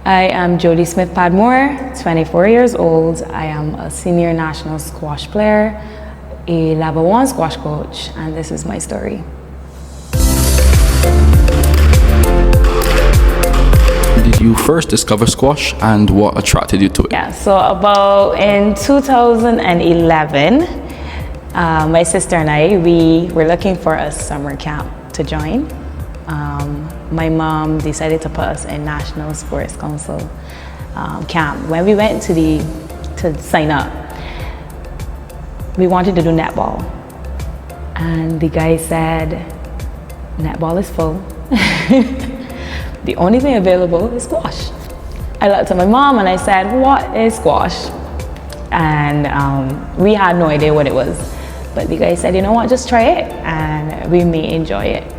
I am Jodi Smith Padmore, 24 years old. I am a senior national squash player, a level 1 squash coach, and this is my story. Did you first discover squash and what attracted you to it? Yeah, so about in 2011, my sister and I, we were looking for a summer camp to join. My mom decided to put us in National Sports Council camp. When we went to sign up, we wanted to do netball. And the guy said, netball is full. The only thing available is squash. I looked at my mom and I said, what is squash? And we had no idea what it was. But the guy said, you know what, just try it and we may enjoy it.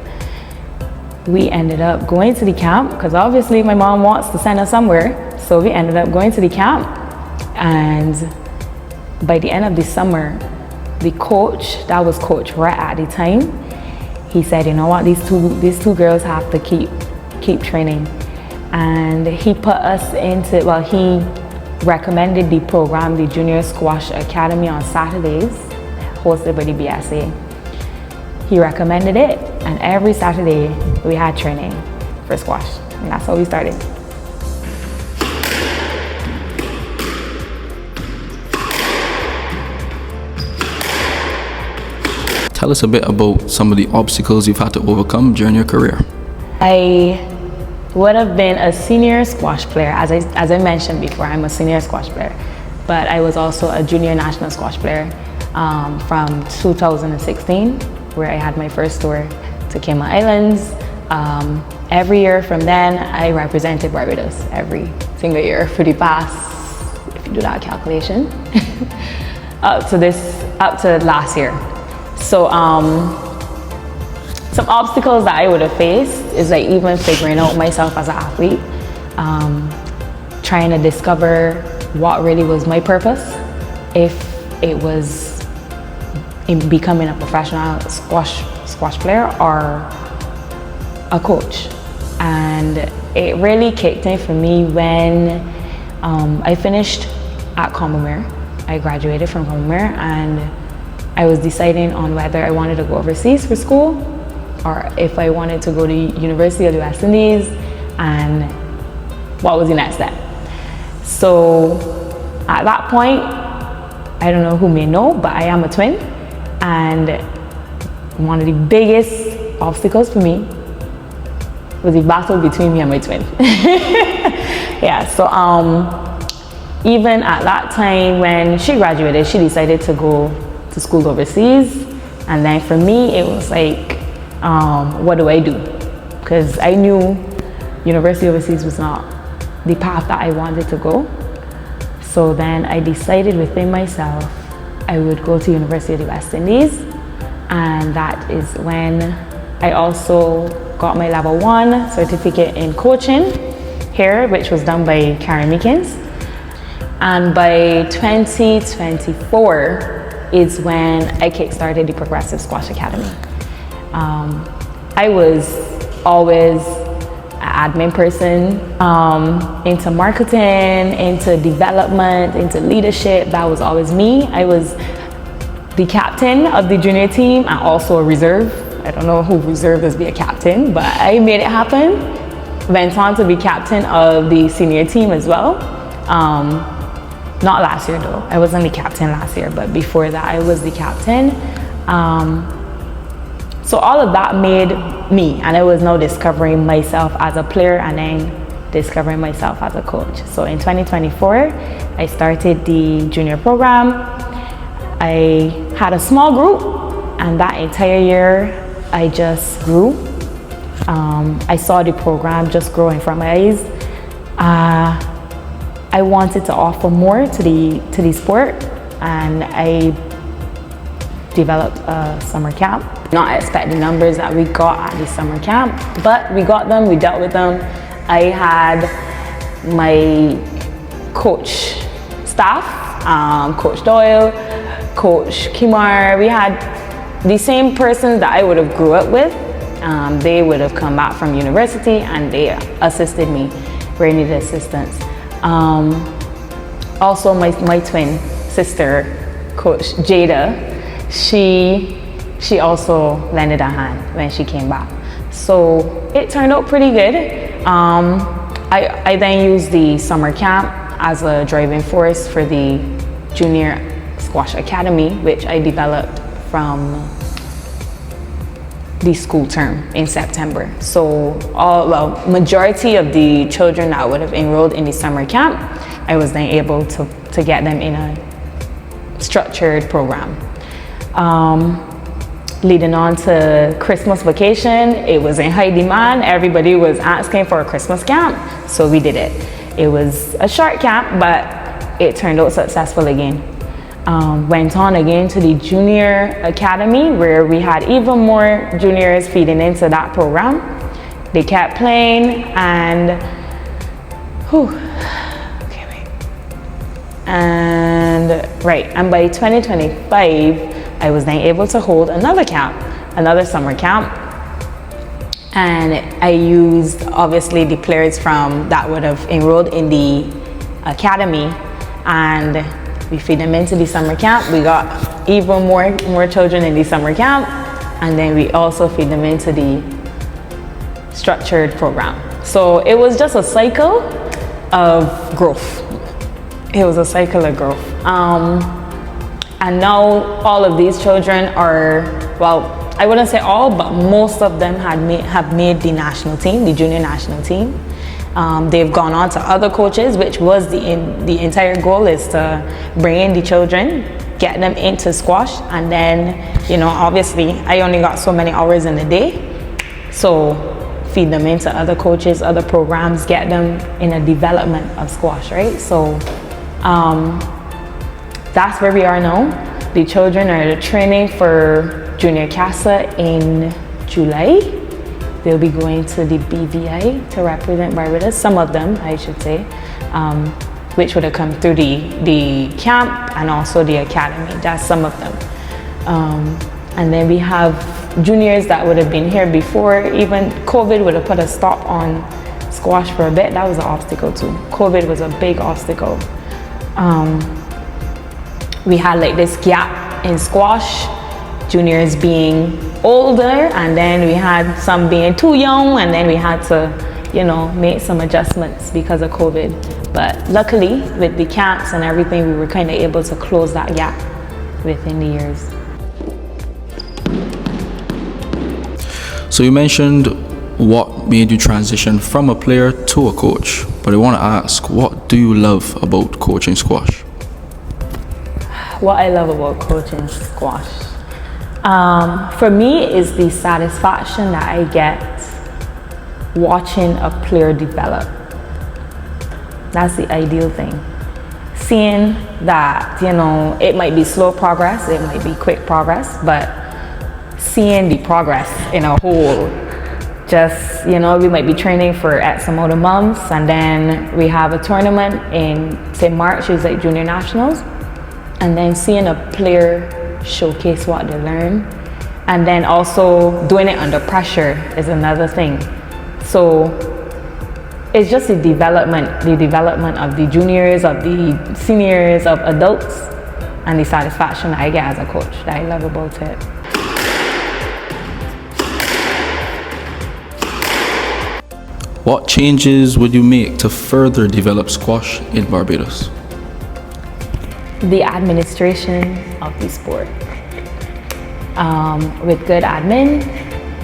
We ended up going to the camp because obviously my mom wants to send us somewhere. So we ended up going to the camp, and by the end of the summer, the coach, that was Coach Rhett at the time, he said, you know what, these two girls have to keep training. And he put us into, well, he recommended the program, the Junior Squash Academy on Saturdays, hosted by the BSA. He recommended it, and every Saturday we had training for squash, and that's how we started. Tell us a bit about some of the obstacles you've had to overcome during your career. I would have been a senior squash player. As I mentioned before, I'm a senior squash player, but I was also a junior national squash player from 2016, where I had my first tour to Cayman Islands. Every year from then, I represented Barbados every single year for the past, if you do that calculation, up to last year. So some obstacles that I would have faced is like even figuring out myself as an athlete, trying to discover what really was my purpose, if it was in becoming a professional squash player or a coach. And it really kicked in for me when I finished at Padmore. I graduated from Padmore, and I was deciding on whether I wanted to go overseas for school or if I wanted to go to University of the West Indies, and what was the next step. So at that point, I don't know who may know, but I am a twin, and one of the biggest obstacles for me was the battle between me and my twin. Yeah, so even at that time when she graduated, she decided to go to school overseas, and then for me it was like, what do I do? Because I knew university overseas was not the path that I wanted to go. So then I decided within myself I would go to University of the West Indies, and that is when I also got my level 1 certificate in coaching here, which was done by Karen Meekins. And by 2024 is when I kickstarted the Progressive Squash Academy. I was always an admin person, into marketing, into development, into leadership. That was always me. I was the captain of the junior team and also a reserve. I don't know who reserved as be a captain, but I made it happen. Went on to be captain of the senior team as well. Not last year though, I wasn't the captain last year, but before that I was the captain. So all of that made me, and I was now discovering myself as a player and then discovering myself as a coach. So in 2024, I started the junior program. I had a small group, and that entire year I just grew. I saw the program just grow in front of my eyes. I wanted to offer more to the sport, and I developed a summer camp. Not expecting numbers that we got at the summer camp, but we got them, we dealt with them. I had my coach staff, Coach Doyle, Coach Kimar. We had the same persons that I would have grew up with. They would have come back from university and they assisted me where I needed assistance. Also, my twin sister, Coach Jada, she also lended a hand when she came back. So it turned out pretty good. I then used the summer camp as a driving force for the Junior Squash Academy, which I developed from the school term in September. So majority of the children that would have enrolled in the summer camp, I was then able to get them in a structured program. Leading on to Christmas vacation, it was in high demand. Everybody was asking for a Christmas camp, so we did it. It was a short camp, but it turned out successful again. Went on again to the Junior Academy, where we had even more juniors feeding into that program. They kept playing, and and by 2025, I was then able to hold another camp, another summer camp. And I used obviously the players from that would have enrolled in the academy, and we feed them into the summer camp. We got even more children in the summer camp, and then we also feed them into the structured program. So it was just a cycle of growth. It was a cycle of growth. And now all of these children are, well, I wouldn't say all, but most of them have made the national team, the junior national team. They've gone on to other coaches, which was the entire goal, is to bring in the children, get them into squash, and then, obviously I only got so many hours in a day, so feed them into other coaches, other programs, get them in a development of squash, right? So that's where we are now. The children are training for Junior CASA in July. They'll be going to the BVI to represent Barbados, some of them, I should say, which would have come through the camp and also the academy. That's some of them. And then we have juniors that would have been here before. Even COVID would have put a stop on squash for a bit. That was an obstacle too. COVID was a big obstacle. We had like this gap in squash, juniors being older, and then we had some being too young, and then we had to, make some adjustments because of COVID. But luckily, with the camps and everything, we were kind of able to close that gap within the years. So you mentioned what made you transition from a player to a coach, but I want to ask, what do you love about coaching squash? What I love about coaching squash, for me, is the satisfaction that I get watching a player develop. That's the ideal thing. Seeing that, it might be slow progress, it might be quick progress, but seeing the progress in a whole, just, we might be training for X amount of months, and then we have a tournament in, say, March, is like Junior Nationals, and then seeing a player showcase what they learn, and then also doing it under pressure is another thing. So it's just the development of the juniors, of the seniors, of adults, and the satisfaction that I get as a coach that I love about it. What changes would you make to further develop squash in Barbados? The administration of the sport. With good admin,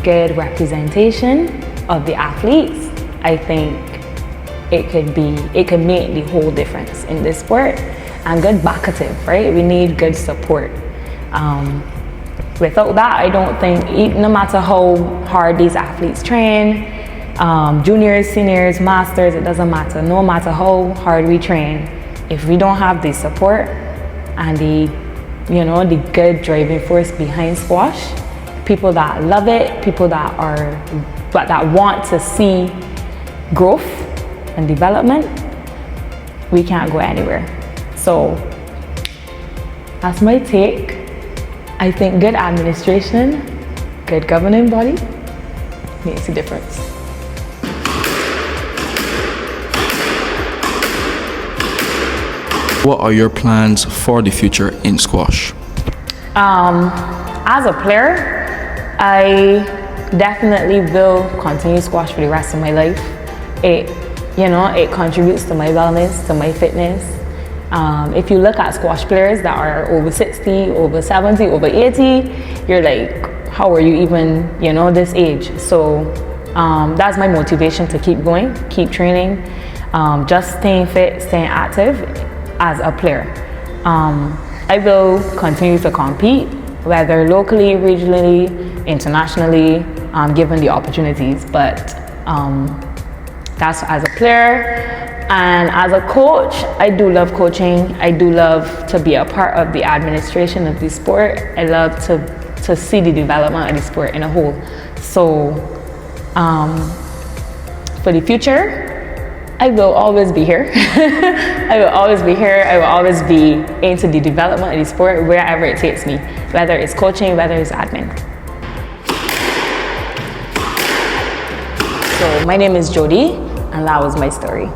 good representation of the athletes, I think it could make the whole difference in this sport. And good backative, right? We need good support. Without that, I don't think, no matter how hard these athletes train, juniors, seniors, masters, it doesn't matter. No matter how hard we train, if we don't have the support and the good driving force behind squash, people that love it, people that want to see growth and development, we can't go anywhere. So that's my take. I think good administration, good governing body makes a difference. What are your plans for the future in squash? As a player, I definitely will continue squash for the rest of my life. It contributes to my wellness, to my fitness. If you look at squash players that are over 60, over 70, over 80, you're like, how are you even, this age? So that's my motivation to keep going, keep training, just staying fit, staying active as a player. I will continue to compete, whether locally, regionally, internationally, given the opportunities. But that's as a player. And as a coach, I do love coaching. I do love to be a part of the administration of the sport. I love to see the development of the sport in a whole. So for the future, I will always be here. I will always be here. I will always be into the development of the sport wherever it takes me, whether it's coaching, whether it's admin. So my name is Jodi, and that was my story.